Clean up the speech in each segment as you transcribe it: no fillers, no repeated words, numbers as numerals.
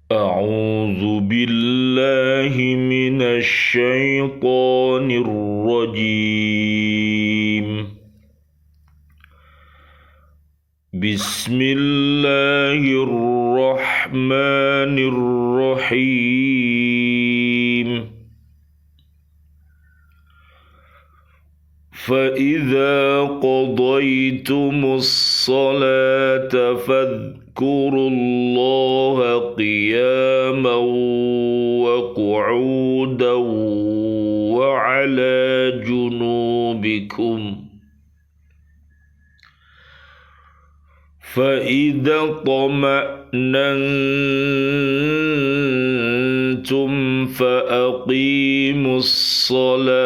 أعوذ بالله من الشيطان الرجيم. بسم الله الرحمن الرحيم. فإذا قضيتم الصلاة فاذكروا الله قياما وقعودا وعلى جنوبكم، فإذا اطمأننتم فأقيموا الصلاة،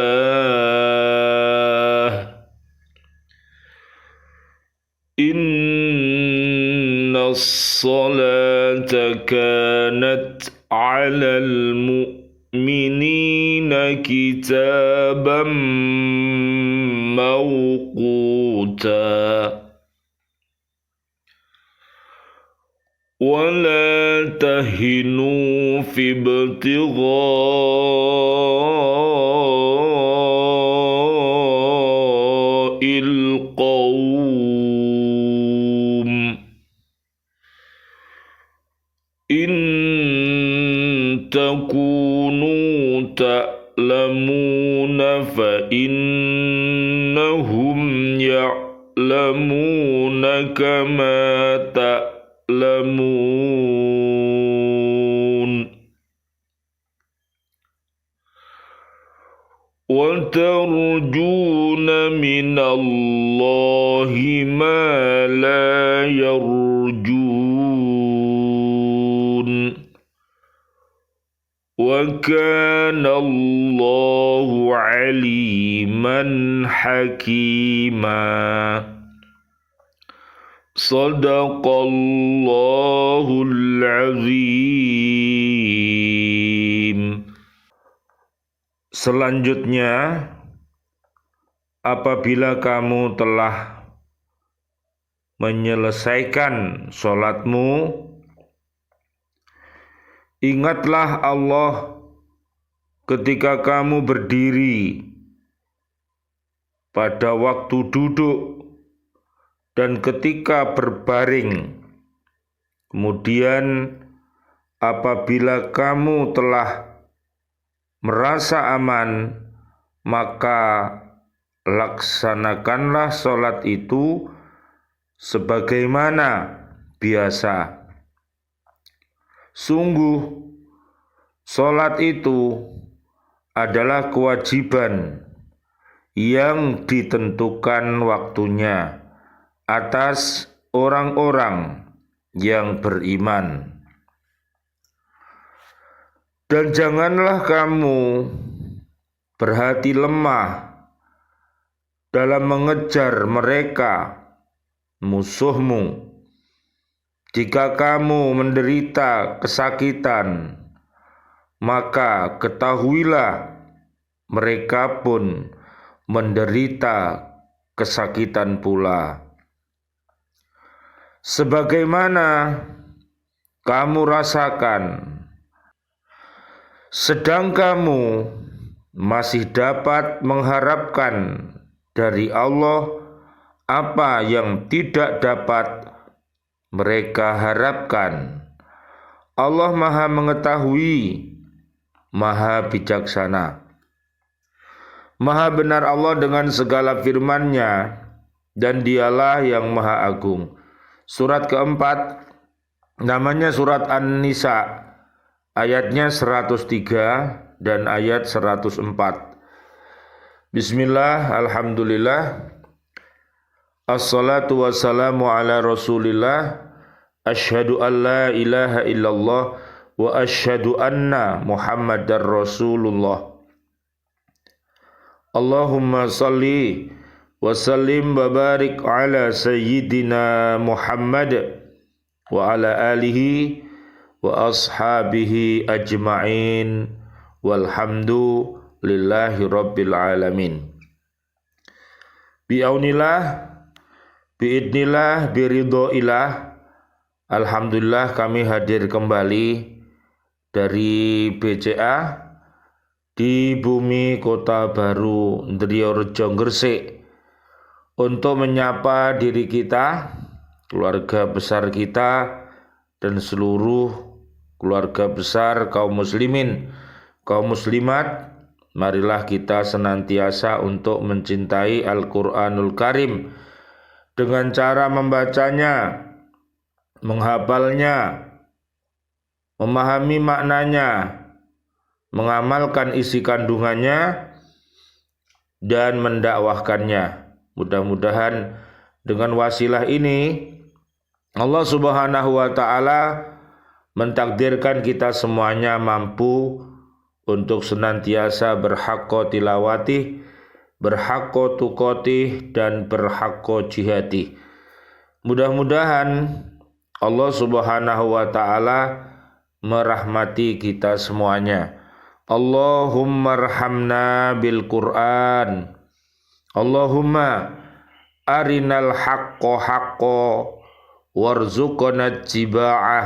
إن الصلاة كانت على المؤمنين كتابا موقوتا. ولا تهنوا في ابتغاء القوم، إن تكونوا تألمون فإنهم يعلمون كما تألمون، وترجون من الله ما لا يرجون، وكان الله عليما حكيما. Sadaqallahul azim. Selanjutnya, apabila kamu telah menyelesaikan sholatmu, ingatlah Allah ketika kamu berdiri, pada waktu duduk, dan ketika berbaring. Kemudian apabila kamu telah merasa aman, maka laksanakanlah sholat itu sebagaimana biasa. Sungguh, sholat itu adalah kewajiban yang ditentukan waktunya atas orang-orang yang beriman. Dan janganlah kamu berhati lemah dalam mengejar mereka, musuhmu. Jika kamu menderita kesakitan, maka ketahuilah mereka pun menderita kesakitan pula. Sebagaimana kamu rasakan, sedang kamu masih dapat mengharapkan dari Allah apa yang tidak dapat mereka harapkan. Allah Maha Mengetahui, Maha Bijaksana. Maha benar Allah dengan segala firman-Nya, dan Dialah yang Maha Agung. Surat keempat, namanya surat An-Nisa, ayatnya 103 dan ayat 104. Bismillah, alhamdulillah, assalatu wassalamu ala rasulillah, asyhadu an la ilaha illallah, wa asyhadu anna muhammadar rasulullah. Allahumma salli wa sallim wa barik ala sayyidina Muhammad wa ala alihi wa ashabihi ajma'in walhamdulillahi rabbil alamin. Bi'aunillah, biidnillah, biridhoillah, alhamdulillah kami hadir kembali dari BCA di Bumi Kota Baru Ndriyorejo Gresik untuk menyapa diri kita, keluarga besar kita, dan seluruh keluarga besar kaum muslimin, kaum muslimat. Marilah kita senantiasa untuk mencintai Al-Quranul Karim dengan cara membacanya, menghafalnya, memahami maknanya, mengamalkan isi kandungannya, dan mendakwahkannya. Mudah-mudahan dengan wasilah ini Allah Subhanahu wa Ta'ala mentakdirkan kita semuanya mampu untuk senantiasa berhaqqa tilawati, berhaqqa tuqati, dan berhaqqa jihati. Mudah-mudahan Allah Subhanahu wa Ta'ala merahmati kita semuanya. Allahumma arhamna bil Qur'an. Allahumma arinal haqqo haqqo warzuqna ittiba'ah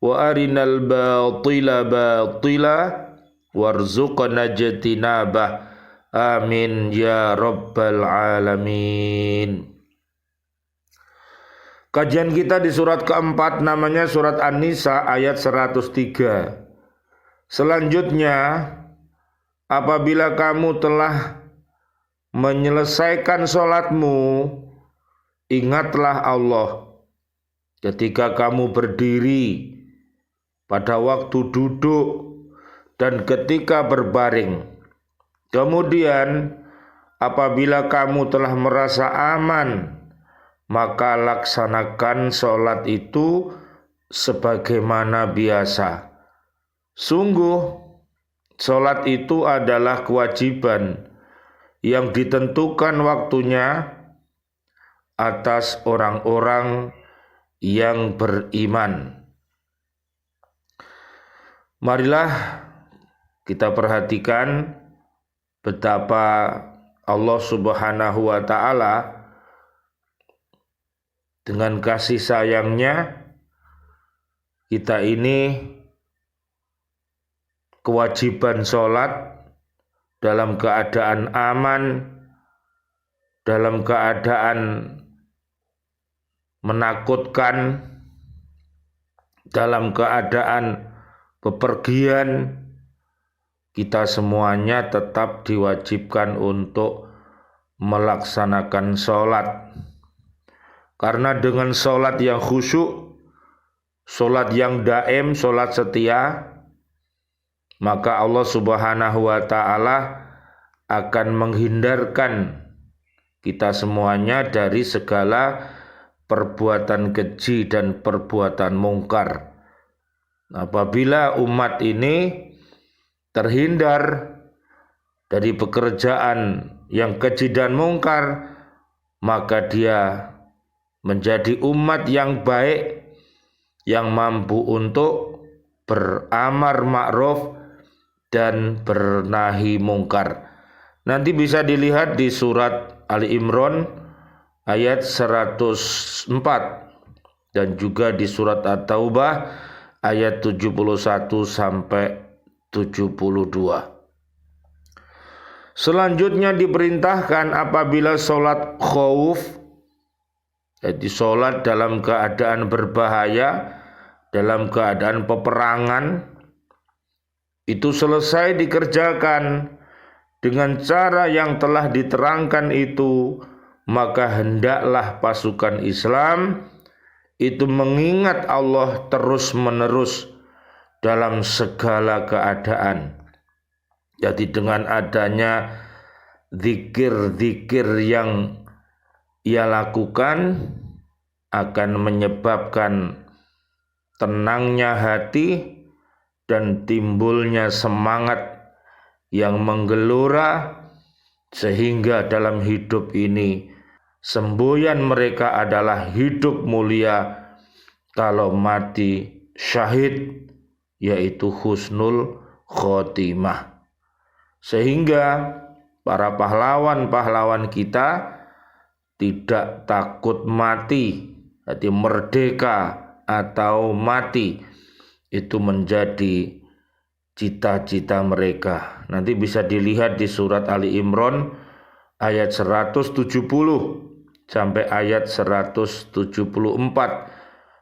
wa arinal batila batila warzuqna ijtinabah. Amin ya rabbal alamin. Kajian kita di surat keempat, namanya surat An-Nisa ayat 103. Selanjutnya, apabila kamu telah menyelesaikan sholatmu, ingatlah Allah ketika kamu berdiri, pada waktu duduk, dan ketika berbaring. Kemudian apabila kamu telah merasa aman, maka laksanakan sholat itu sebagaimana biasa. Sungguh, sholat itu adalah kewajiban yang ditentukan waktunya atas orang-orang yang beriman. Marilah kita perhatikan betapa Allah Subhanahu wa Ta'ala dengan kasih sayangnya kita ini kewajiban sholat dalam keadaan aman, dalam keadaan menakutkan, dalam keadaan bepergian, kita semuanya tetap diwajibkan untuk melaksanakan sholat. Karena dengan sholat yang khusyuk, sholat yang daim, sholat setia, maka Allah Subhanahu wa Ta'ala akan menghindarkan kita semuanya dari segala perbuatan keji dan perbuatan mungkar. Apabila umat ini terhindar dari pekerjaan yang keji dan mungkar, maka dia menjadi umat yang baik, yang mampu untuk beramar ma'ruf dan bernahi mungkar. Nanti bisa dilihat di surat Ali Imran ayat 104 dan juga di surat At-Taubah ayat 71 sampai 72. Selanjutnya diperintahkan apabila sholat khauf, jadi sholat dalam keadaan berbahaya, dalam keadaan peperangan, itu selesai dikerjakan dengan cara yang telah diterangkan itu, maka hendaklah pasukan Islam itu mengingat Allah terus-menerus dalam segala keadaan. Jadi dengan adanya zikir-zikir yang ia lakukan akan menyebabkan tenangnya hati dan timbulnya semangat yang menggelora, sehingga dalam hidup ini semboyan mereka adalah hidup mulia, kalau mati syahid, yaitu husnul khotimah. Sehingga para pahlawan-pahlawan kita tidak takut mati, jadi merdeka atau mati itu menjadi cita-cita mereka. Nanti bisa dilihat di surat Ali Imran ayat 170 sampai ayat 174.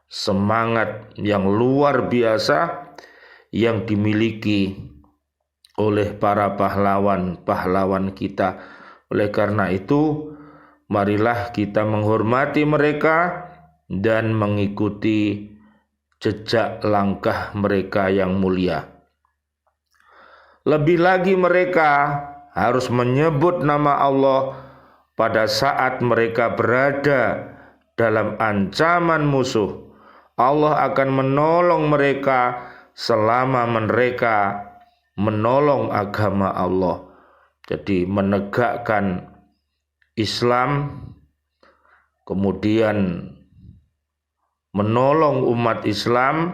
Semangat yang luar biasa yang dimiliki oleh para pahlawan-pahlawan kita. Oleh karena itu, marilah kita menghormati mereka dan mengikuti jejak langkah mereka yang mulia. Lebih lagi mereka harus menyebut nama Allah pada saat mereka berada dalam ancaman musuh. Allah akan menolong mereka selama mereka menolong agama Allah. Jadi menegakkan Islam, kemudian menolong umat Islam,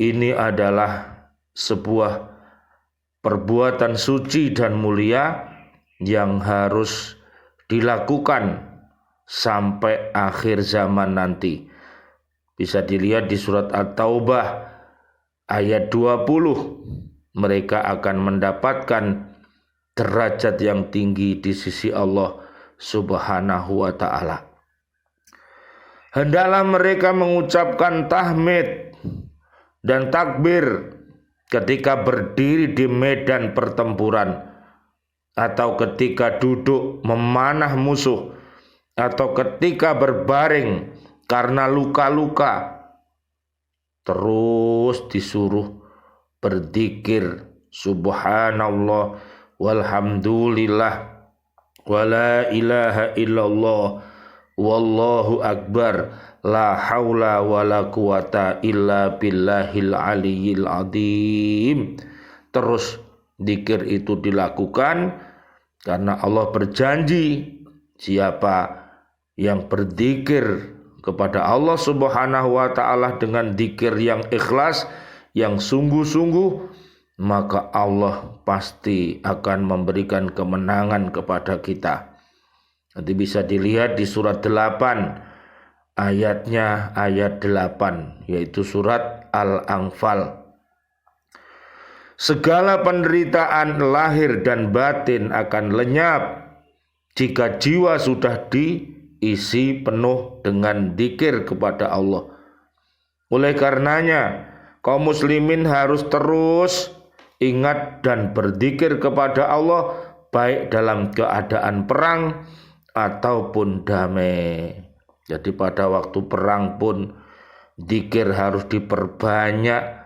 ini adalah sebuah perbuatan suci dan mulia yang harus dilakukan sampai akhir zaman nanti. Bisa dilihat di surat At-Taubah ayat 20. Mereka akan mendapatkan derajat yang tinggi di sisi Allah Subhanahu wa ta'ala. Hendaklah mereka mengucapkan tahmid dan takbir ketika berdiri di medan pertempuran, atau ketika duduk memanah musuh, atau ketika berbaring karena luka-luka. Terus disuruh berzikir subhanallah walhamdulillah wala ilaha illallah wallahu akbar la haula wala quwata illa billahil aliyyil azim. Terus zikir itu dilakukan karena Allah berjanji, siapa yang berzikir kepada Allah Subhanahu wa ta'ala dengan zikir yang ikhlas, yang sungguh-sungguh, maka Allah pasti akan memberikan kemenangan kepada kita. Nanti bisa dilihat di surat 8, ayatnya ayat 8, yaitu surat Al-Anfal. Segala penderitaan lahir dan batin akan lenyap jika jiwa sudah diisi penuh dengan zikir kepada Allah. Oleh karenanya, kaum muslimin harus terus ingat dan berzikir kepada Allah, baik dalam keadaan perang ataupun damai. Jadi pada waktu perang pun zikir harus diperbanyak,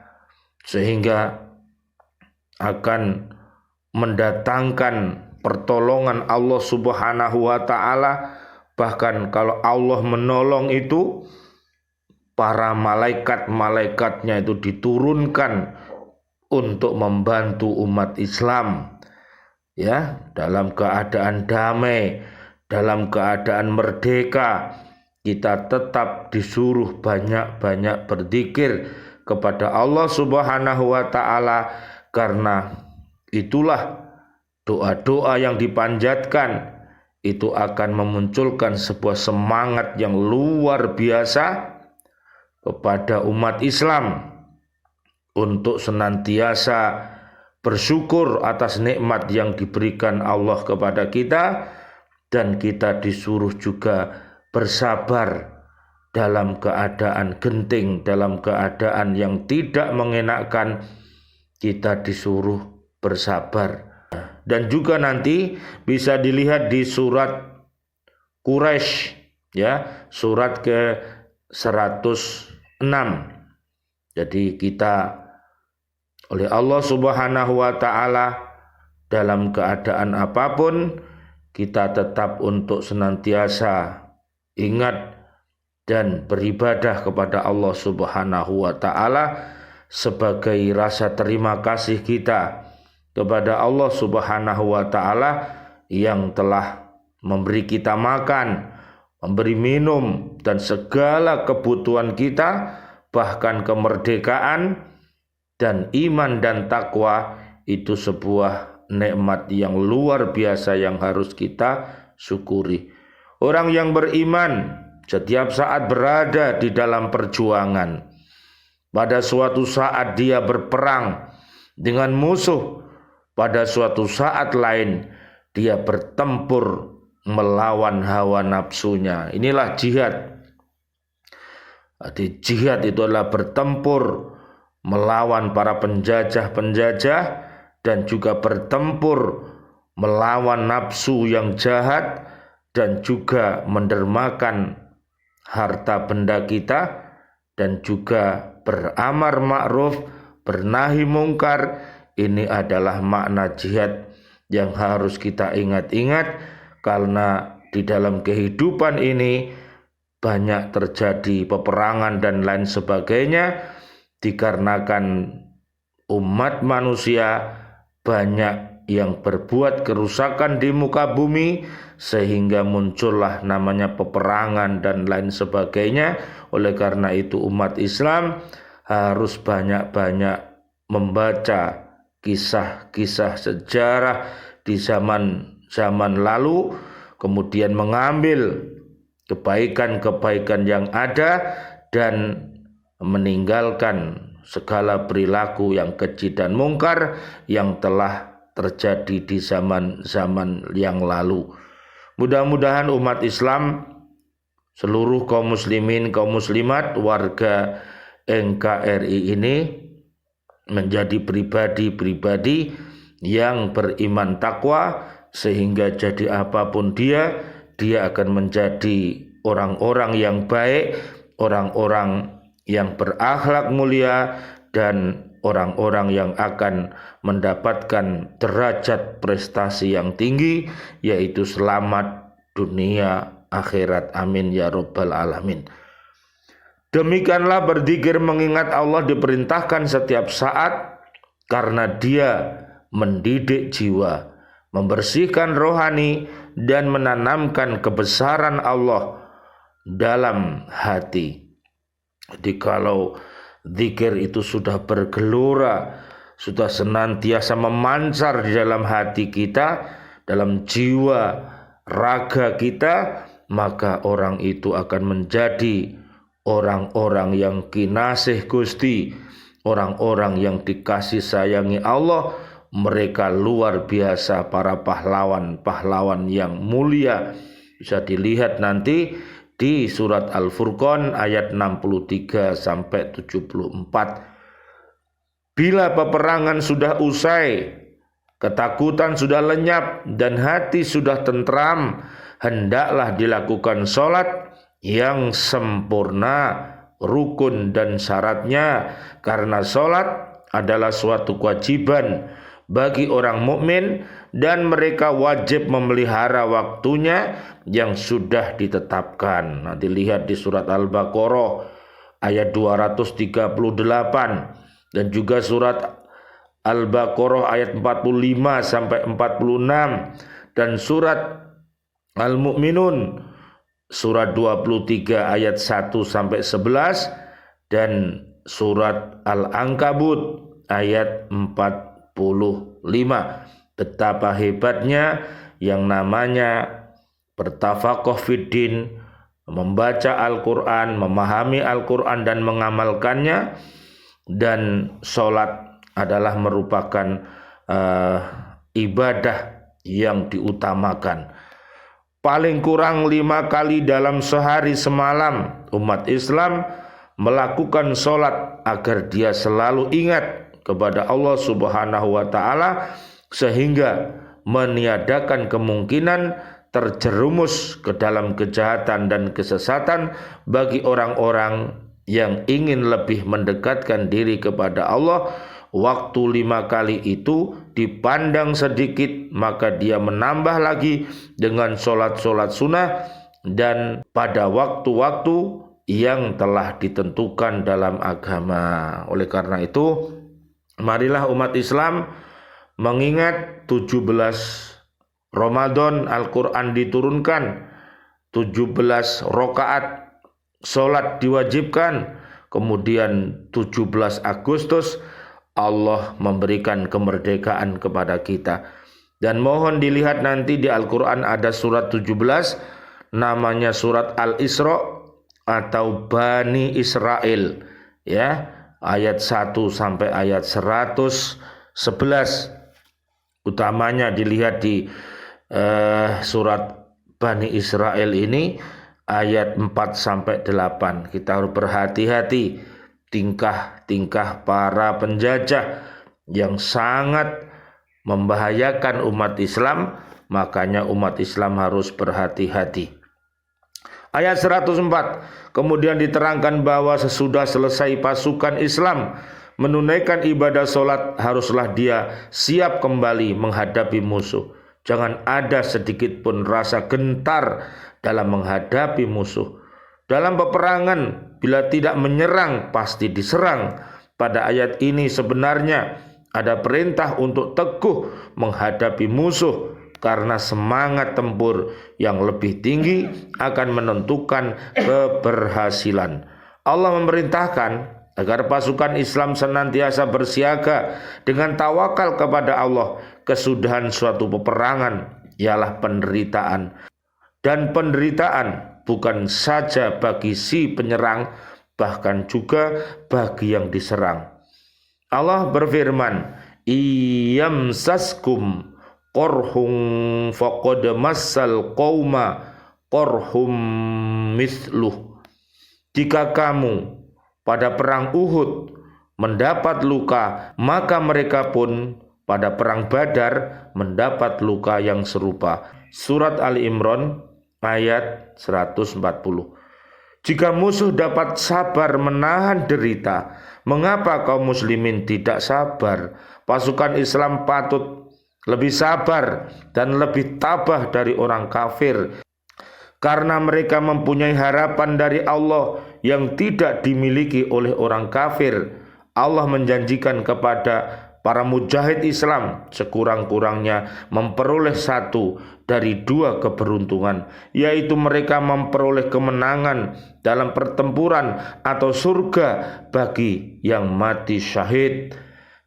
sehingga akan mendatangkan pertolongan Allah Subhanahu wa ta'ala. Bahkan kalau Allah menolong itu, para malaikat-malaikatnya itu diturunkan untuk membantu umat Islam, ya, dalam keadaan damai, dalam keadaan merdeka. Kita tetap disuruh banyak-banyak berzikir kepada Allah Subhanahu wa ta'ala, karena itulah doa-doa yang dipanjatkan itu akan memunculkan sebuah semangat yang luar biasa kepada umat Islam untuk senantiasa bersyukur atas nikmat yang diberikan Allah kepada kita, dan kita disuruh juga bersabar dalam keadaan genting, dalam keadaan yang tidak mengenakkan. Kita disuruh bersabar. Dan juga nanti bisa dilihat di surat Quraisy, ya, surat ke 106. Jadi kita oleh Allah Subhanahu wa ta'ala dalam keadaan apapun, kita tetap untuk senantiasa ingat dan beribadah kepada Allah Subhanahu wa ta'ala sebagai rasa terima kasih kita kepada Allah Subhanahu wa ta'ala yang telah memberi kita makan, memberi minum, dan segala kebutuhan kita, bahkan kemerdekaan dan iman dan takwa. Itu sebuah nikmat yang luar biasa yang harus kita syukuri. Orang yang beriman setiap saat berada di dalam perjuangan. Pada suatu saat dia berperang, dengan musuh. Pada suatu saat lain dia bertempur melawan hawa nafsunya. Inilah jihad. Jadi jihad itu adalah bertempur melawan para penjajah-penjajah dan juga bertempur melawan nafsu yang jahat dan juga mendermakan harta benda kita dan juga beramar ma'ruf, bernahi mungkar. Ini adalah makna jihad yang harus kita ingat-ingat, karena di dalam kehidupan ini banyak terjadi peperangan dan lain sebagainya dikarenakan umat manusia banyak yang berbuat kerusakan di muka bumi, sehingga muncullah namanya peperangan dan lain sebagainya. Oleh karena itu umat Islam harus banyak-banyak membaca kisah-kisah sejarah di zaman lalu, kemudian mengambil kebaikan-kebaikan yang ada dan meninggalkan segala perilaku yang keji dan mungkar yang telah terjadi di zaman-zaman yang lalu. Mudah-mudahan umat Islam, seluruh kaum muslimin, kaum muslimat, warga NKRI ini menjadi pribadi-pribadi yang beriman takwa, sehingga jadi apapun dia akan menjadi orang-orang yang baik, orang-orang yang berakhlak mulia, dan orang-orang yang akan mendapatkan derajat prestasi yang tinggi, yaitu selamat dunia akhirat. Amin ya rabbal alamin. Demikianlah berzikir mengingat Allah diperintahkan setiap saat, karena dia mendidik jiwa, membersihkan rohani, dan menanamkan kebesaran Allah dalam hati. Jadi kalau zikir itu sudah bergelora, sudah senantiasa memancar di dalam hati kita, dalam jiwa raga kita, maka orang itu akan menjadi orang-orang yang kinasih Gusti, orang-orang yang dikasih sayangi Allah. Mereka luar biasa, para pahlawan-pahlawan yang mulia. Bisa dilihat nanti di surat Al-Furqan ayat 63 sampai 74. Bila peperangan sudah usai, ketakutan sudah lenyap, dan hati sudah tentram, hendaklah dilakukan sholat yang sempurna, rukun dan syaratnya, karena sholat adalah suatu kewajiban bagi orang mukmin, dan mereka wajib memelihara waktunya yang sudah ditetapkan. Nanti lihat di surat Al-Baqarah ayat 238, dan juga surat Al-Baqarah ayat 45 sampai 46, dan surat Al-Mu'minun surat 23 ayat 1 sampai 11, dan surat Al-Ankabut ayat 45. Betapa hebatnya yang namanya bertafaqoh fiddin, membaca Al-Quran, memahami Al-Quran dan mengamalkannya. Dan sholat adalah merupakan ibadah yang diutamakan. Paling kurang 5 kali dalam sehari semalam umat Islam melakukan sholat agar dia selalu ingat kepada Allah Subhanahu wa ta'ala, sehingga meniadakan kemungkinan terjerumus ke dalam kejahatan dan kesesatan bagi orang-orang yang ingin lebih mendekatkan diri kepada Allah. Waktu 5 kali itu dipandang sedikit, maka dia menambah lagi dengan sholat-sholat sunnah dan pada waktu-waktu yang telah ditentukan dalam agama. Oleh karena itu, marilah umat Islam mengingat 17 Ramadan Al-Quran diturunkan, 17 rakaat sholat diwajibkan, kemudian 17 Agustus Allah memberikan kemerdekaan kepada kita. Dan mohon dilihat nanti di Al-Quran ada surat 17, namanya surat Al-Isra atau Bani Israel, ya, ayat 1 sampai ayat 100. 11. Utamanya dilihat di surat Bani Israel ini ayat 4-8. Kita harus berhati-hati tingkah-tingkah para penjajah yang sangat membahayakan umat Islam, makanya umat Islam harus berhati-hati. Ayat 104, kemudian diterangkan bahwa sesudah selesai pasukan Islam menunaikan ibadah sholat, haruslah dia siap kembali menghadapi musuh. Jangan ada sedikit pun rasa gentar dalam menghadapi musuh. Dalam peperangan, bila tidak menyerang, pasti diserang. Pada ayat ini sebenarnya ada perintah untuk teguh menghadapi musuh, karena semangat tempur yang lebih tinggi akan menentukan keberhasilan. Allah memerintahkan agar pasukan Islam senantiasa bersiaga dengan tawakal kepada Allah. Kesudahan suatu peperangan ialah penderitaan, dan penderitaan bukan saja bagi si penyerang, bahkan juga bagi yang diserang. Allah berfirman, "Iyamsaskum qorhum faqad massal qauma qorhum mithluh." Jika kamu pada perang Uhud mendapat luka, maka mereka pun pada perang Badar mendapat luka yang serupa. Surat Ali Imran ayat 140. Jika musuh dapat sabar menahan derita, mengapa kaum muslimin tidak sabar? Pasukan Islam patut lebih sabar dan lebih tabah dari orang kafir, karena mereka mempunyai harapan dari Allah yang tidak dimiliki oleh orang kafir. Allah menjanjikan kepada para mujahid Islam sekurang-kurangnya memperoleh satu dari dua keberuntungan, yaitu mereka memperoleh kemenangan dalam pertempuran atau surga bagi yang mati syahid.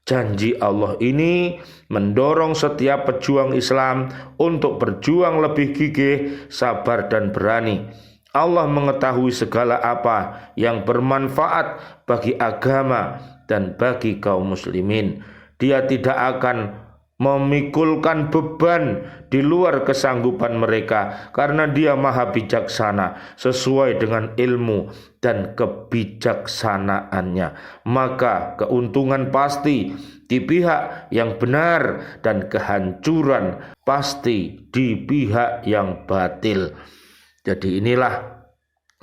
Janji Allah ini mendorong setiap pejuang Islam untuk berjuang lebih gigih, sabar, dan berani. Allah mengetahui segala apa yang bermanfaat bagi agama dan bagi kaum muslimin. Dia tidak akan memikulkan beban di luar kesanggupan mereka, karena Dia maha bijaksana sesuai dengan ilmu dan kebijaksanaannya. Maka keuntungan pasti di pihak yang benar dan kehancuran pasti di pihak yang batil. Jadi inilah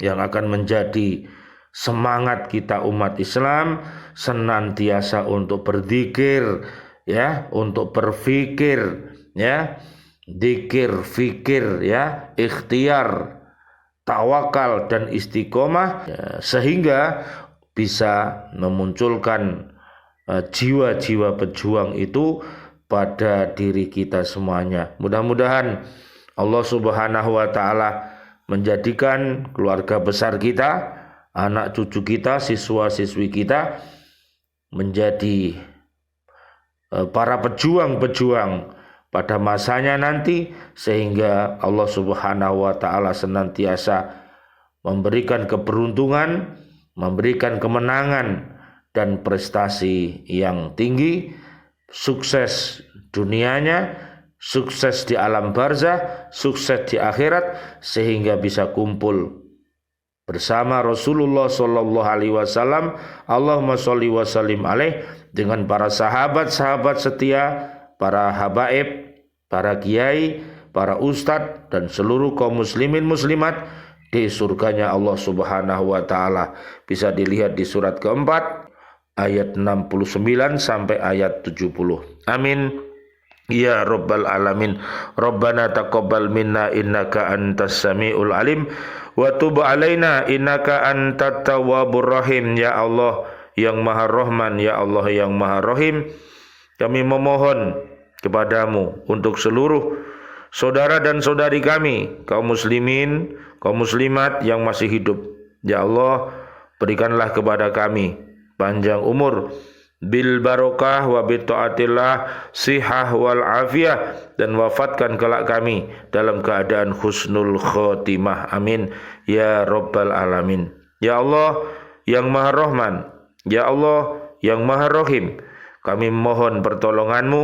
yang akan menjadi semangat kita umat Islam, senantiasa untuk berzikir, ya, untuk berfikir, ya, zikir, fikir, ya, ikhtiar, tawakal, dan istiqomah, ya, sehingga bisa memunculkan jiwa-jiwa pejuang itu pada diri kita semuanya. Mudah-mudahan Allah Subhanahu wa Ta'ala menjadikan keluarga besar kita, anak cucu kita, siswa-siswi kita menjadi para pejuang-pejuang pada masanya nanti, sehingga Allah Subhanahu wa Ta'ala senantiasa memberikan keberuntungan, memberikan kemenangan dan prestasi yang tinggi, sukses dunianya, sukses di alam barzah, sukses di akhirat, sehingga bisa kumpul bersama Rasulullah sallallahu alaihi wasallam. Allahumma sholli wa sallim alaih, dengan para sahabat-sahabat setia, para habaib, para kiai, para ustadz, dan seluruh kaum muslimin muslimat di surganya Allah Subhanahu wa Ta'ala. Bisa dilihat di surat keempat ayat 69 sampai ayat 70. Amin ya rabbal alamin. Rabbana taqabbal minna innaka antas samiul alim wa tub alaina innaka antat tawwabur rahim. Ya Allah yang maha rahman, ya Allah yang maha rahim, kami memohon kepadamu untuk seluruh saudara dan saudari kami, kaum muslimin, kaum muslimat yang masih hidup. Ya Allah, berikanlah kepada kami panjang umur, bil barokah wa bi taatillah, sihah wal afiyah, dan wafatkan kelak kami dalam keadaan husnul khotimah. Amin ya rabbal alamin. Ya Allah yang maha rahman, ya Allah yang maha rahim, Kami mohon pertolongan-Mu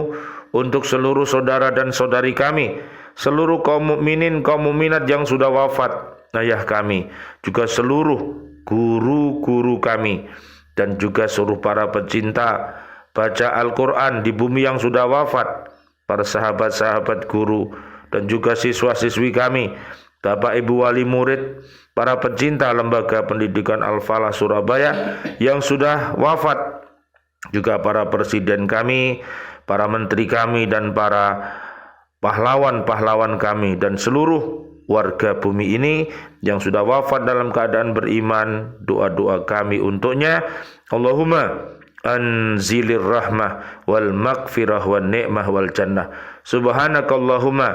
untuk seluruh saudara dan saudari kami, seluruh kaum mukminin, kaum mukminat yang sudah wafat, ayah kami, juga seluruh guru-guru kami, dan juga seluruh para pecinta baca Al-Quran di bumi yang sudah wafat, para sahabat-sahabat guru, dan juga siswa-siswi kami, Bapak Ibu wali murid, para pecinta lembaga pendidikan Al-Falah Surabaya yang sudah wafat, juga para presiden kami, para menteri kami, dan para pahlawan-pahlawan kami, dan seluruh warga bumi ini yang sudah wafat dalam keadaan beriman. Doa-doa kami untuknya, Allahumma anzilir rahmah wal maghfirah wan ni'mah wal jannah. Subhanakallahumma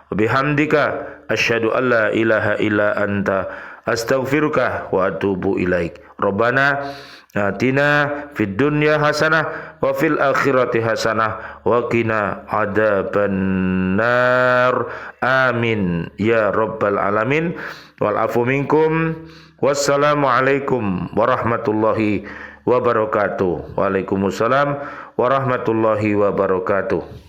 wa bihamdika asyhadu an la ilaha illa anta astaghfiruka wa atubu ilaik. Rabbana atina fid dunya hasanah wa fil akhirati hasanah wa qina adzabannar. Amin ya rabbal alamin. Wal afu minkum. Wassalamu alaikum warahmatullahi wabarakatuh. Waalaikumsalam warahmatullahi wabarakatuh.